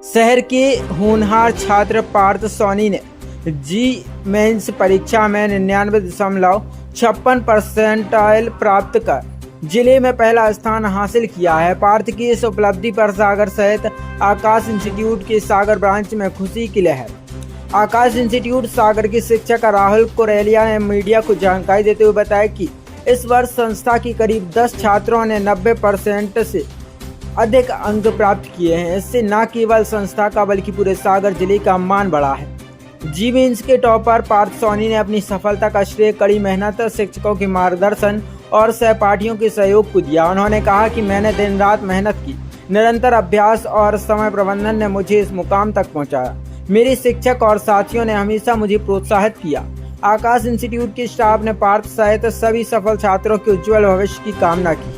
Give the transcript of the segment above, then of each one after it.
शहर के होनहार छात्र पार्थ सोनी ने जी मेंस परीक्षा में 99.56% प्राप्त कर जिले में पहला स्थान हासिल किया है। पार्थ की इस उपलब्धि पर सागर सहित आकाश इंस्टीट्यूट के सागर ब्रांच में खुशी की लहर। आकाश इंस्टीट्यूट सागर के शिक्षक राहुल कुरेलिया ने मीडिया को जानकारी देते हुए बताया कि इस वर्ष संस्था की करीब 10 छात्रों ने 90% से अधिक अंक प्राप्त किए हैं। इससे न केवल संस्था का बल्कि पूरे सागर जिले का मान बढ़ा है। जी मेंस के टॉपर पार्थ सोनी ने अपनी सफलता का श्रेय कड़ी मेहनत, शिक्षकों के मार्गदर्शन और सहपाठियों के सहयोग को दिया। उन्होंने कहा कि मैंने दिन रात मेहनत की, निरंतर अभ्यास और समय प्रबंधन ने मुझे इस मुकाम तक पहुंचाया। मेरे शिक्षक और साथियों ने हमेशा मुझे प्रोत्साहित किया। आकाश इंस्टीट्यूट के स्टाफ ने पार्थ सहित सभी सफल छात्रों के उज्जवल भविष्य की कामना की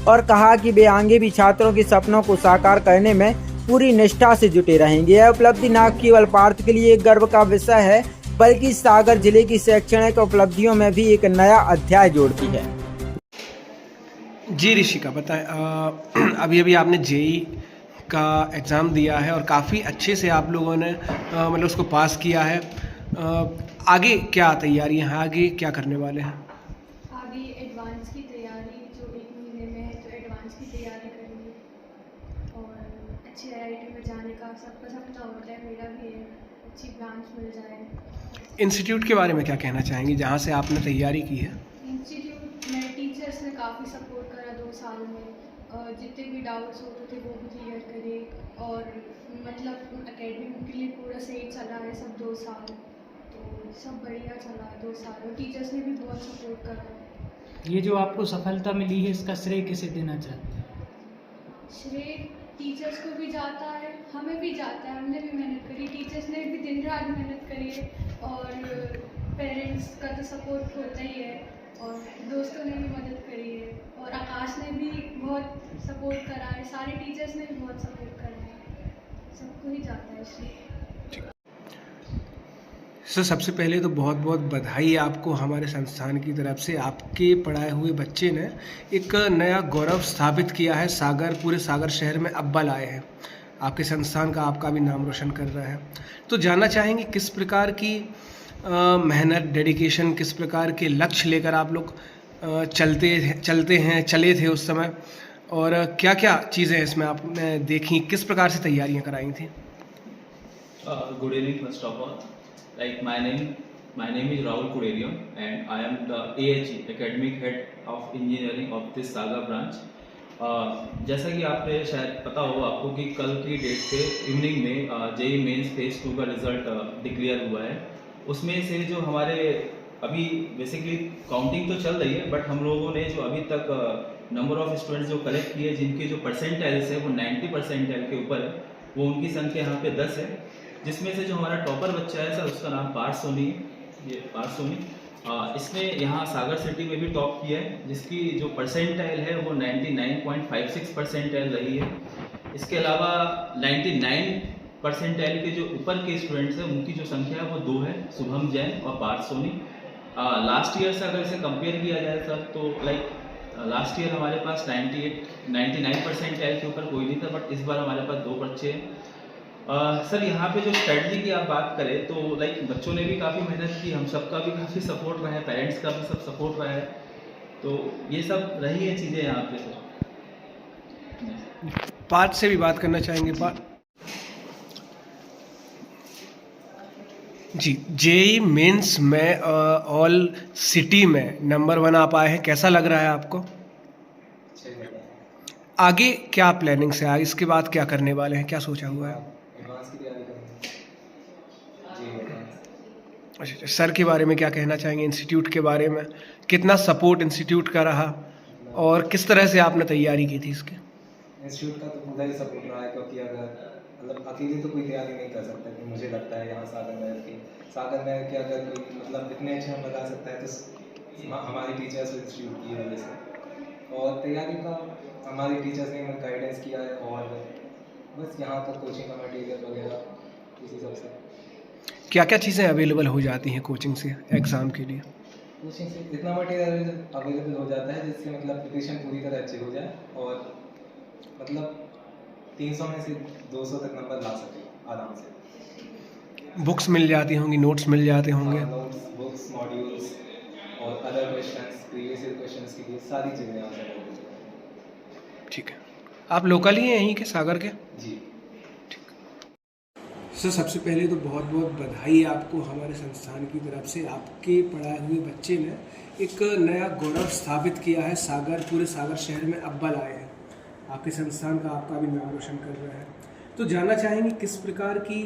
और कहा कि वे आगे भी छात्रों के सपनों को साकार करने में पूरी निष्ठा से जुटे रहेंगे। यह उपलब्धि न केवल पार्थ के लिए एक गर्व का विषय है बल्कि सागर जिले की शैक्षणिक उपलब्धियों में भी एक नया अध्याय जोड़ती है। जी ऋषिका, बताएं, अभी अभी आपने जेई का एग्ज़ाम दिया है और काफ़ी अच्छे से आप लोगों ने मतलब उसको पास किया है। आगे क्या तैयारी है, आगे क्या करने वाले हैं? आगे एडवांस की तैयारी, जो 1 महीने में है तो एडवांस की तैयारी करेंगे और अच्छी आईआईटी में जाने का सबका सपना होता है, मेरा भी है, अच्छी ब्रांच मिल जाए। इंस्टीट्यूट के बारे में क्या कहना चाहेंगी जहाँ से आपने तैयारी की है? इंस्टीट्यूट में टीचर्स ने काफ़ी सपोर्ट करा 2 साल में, जितने भी डाउट्स होते थे वो भी क्लियर करे और मतलब एकेडमिक के लिए पूरा सही चला है सब 2 साल, तो सब बढ़िया चला है 2 साल और टीचर्स ने भी बहुत सपोर्ट करा है। ये जो आपको सफलता मिली है इसका श्रेय किसे देना चाहते हैं? श्रेय टीचर्स को भी जाता है, हमें भी जाता है, हमने भी मेहनत करी, टीचर्स ने भी दिन रात मेहनत करी है और पेरेंट्स का तो सपोर्ट होता ही है और दोस्तों ने भी मदद करी है और आकाश ने भी बहुत सपोर्ट करा है, सारे टीचर्स ने भी बहुत सपोर्ट करा है, सबको ही जाता है श्रेय। सर, सबसे पहले तो बहुत बहुत बधाई आपको हमारे संस्थान की तरफ से। आपके पढ़ाए हुए बच्चे ने एक नया गौरव स्थापित किया है। सागर, पूरे सागर शहर में अव्वल आए हैं। आपके संस्थान का, आपका भी नाम रोशन कर रहा है। तो जानना चाहेंगे किस प्रकार की मेहनत, डेडिकेशन, किस प्रकार के लक्ष्य लेकर आप लोग चले थे उस समय, और क्या क्या चीज़ें इसमें आपने देखी, किस प्रकार से तैयारियाँ कराई थी? Good evening, first of all. Like my name is Rahul Kurelia, and I am the AHE Academic Head of Engineering of this Saga branch. जैसा कि आपने शायद पता होगा आपको कि कल की डेट पे इवनिंग में जेई मेंस फेज 2 का रिजल्ट डिक्लेयर हुआ है। उसमें से जो हमारे अभी बेसिकली काउंटिंग तो चल रही है, बट हम लोगों ने जो अभी तक नंबर ऑफ स्टूडेंट्स जो कलेक्ट किए जिनके जो परसेंटाइल्स है वो 90 परसेंटाइल के ऊपर है, वो उनकी संख्या यहाँ पे 10 है। जिसमें से जो हमारा टॉपर बच्चा है सर, उसका नाम पार्थ सोनी, ये पार्थ सोनी, इसने यहाँ सागर सिटी में भी टॉप किया है, जिसकी जो परसेंटाइल है वो 99.56 परसेंटाइल रही है। इसके अलावा 99 परसेंटाइल के जो ऊपर के स्टूडेंट्स हैं उनकी जो संख्या है वो 2 है, शुभम जैन और पार्थ सोनी। लास्ट ईयर से अगर इसे कंपेयर किया जाए सर, तो लाइक लास्ट ईयर हमारे पास 99 परसेंटाइल के ऊपर कोई नहीं था, बट इस बार हमारे पास 2 बच्चे हैं। सर, यहाँ पे जो स्टडी की आप बात करें तो लाइक बच्चों ने भी काफ़ी मेहनत की, हम सबका भी काफ़ी सपोर्ट रहा है, पेरेंट्स का भी सब सपोर्ट रहा है, तो ये सब रही है चीज़ें यहाँ पे सर। पार्थ से भी बात करना चाहेंगे? पार्थ जी, जेई मेंस में ऑल सिटी में नंबर 1 आप आए हैं, कैसा लग रहा है आपको? आगे क्या प्लानिंग से आगे, इसके बाद क्या करने वाले हैं, क्या सोचा हुआ है? एडवांस की तैयारी करेंगे। अच्छा, सर के बारे में क्या कहना चाहेंगे? इंस्टीट्यूट के बारे में कितना सपोर्ट इंस्टीट्यूट का रहा और किस तरह से आपने तैयारी की थी इसके? इंस्टीट्यूट का तो पूरा ही सपोर्ट रहा है, क्योंकि अगर मतलब अकेले तो कोई तैयारी नहीं कर सकता, कि मुझे लगता है यहाँ सागर में कि अगर कोई मतलब इतने अच्छे हम बता सकता है तो हमारी टीचर्स इंस्टीट्यूट की वजह से, और तैयारी का हमारे टीचर्स ने हमें गाइडेंस किया है और बस यहाँ का कोचिंग का मटेरियल वगैरह इसी सब से। क्या क्या चीज़ें अवेलेबल हो जाती हैं कोचिंग से एग्ज़ाम के लिए? कोचिंग से इतना मटेरियल अवेलेबल हो जाता है जिससे मतलब प्रिपरेशन पूरी तरह अच्छी हो जाए और मतलब 300 में से 200 तक नंबर ला सके आराम से। बुक्स मिल जाती होंगी, नोट्स मिल जाते होंगे। नोट्स, बुक्स, मॉड्यूल्स और other questions, previous year questions के लिए सारी चीज़ें यहाँ से अवेलेबल हैं। ठीक है, आप लोकल ही हैं यहीं के, सागर के? जी। सर सबसे पहले तो बहुत बहुत बधाई आपको हमारे संस्थान की तरफ से। आपके पढ़ाए हुए बच्चे ने एक नया गौरव स्थापित किया है, सागर, पूरे सागर शहर में अव्वल आए हैं। आपके संस्थान का, आपका भी नाम रोशन कर रहा है। तो जानना चाहेंगे किस प्रकार की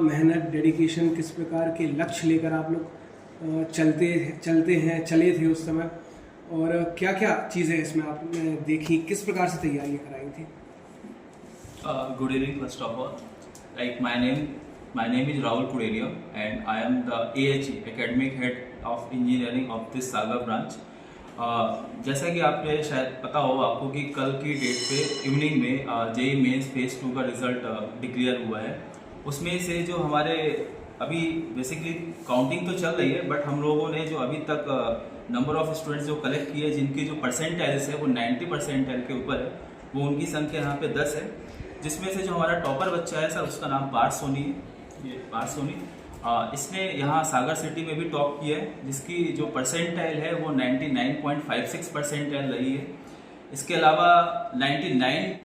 मेहनत, डेडिकेशन, किस प्रकार के लक्ष्य लेकर आप लोग चले थे उस समय, और क्या क्या चीज़ें इसमें आपने देखी, किस प्रकार से तैयारियाँ कराई थी? Good evening, first of all. Like my name is Rahul Kureria, and I am the AHE, Academic Head of Engineering of this Sagar branch. जैसा कि आपने शायद पता हो आपको कि कल की डेट पे इवनिंग में जेई मेंस फेज 2 का रिजल्ट डिक्लेयर हुआ है। उसमें से जो हमारे अभी बेसिकली काउंटिंग तो चल रही है, बट हम लोगों ने जो अभी तक नंबर ऑफ स्टूडेंट्स जो कलेक्ट किए, जिनकी जो परसेंटाइल्स है वो 90 परसेंटाइल के ऊपर है, वो उनकी संख्या यहाँ पे 10 है। जिसमें से जो हमारा टॉपर बच्चा है सर, उसका नाम पार्थ सोनी है। ये पार्थ सोनी इसने यहाँ सागर सिटी में भी टॉप किया है, जिसकी जो परसेंटाइल है वो 99.56 परसेंटाइल रही है। इसके अलावा 99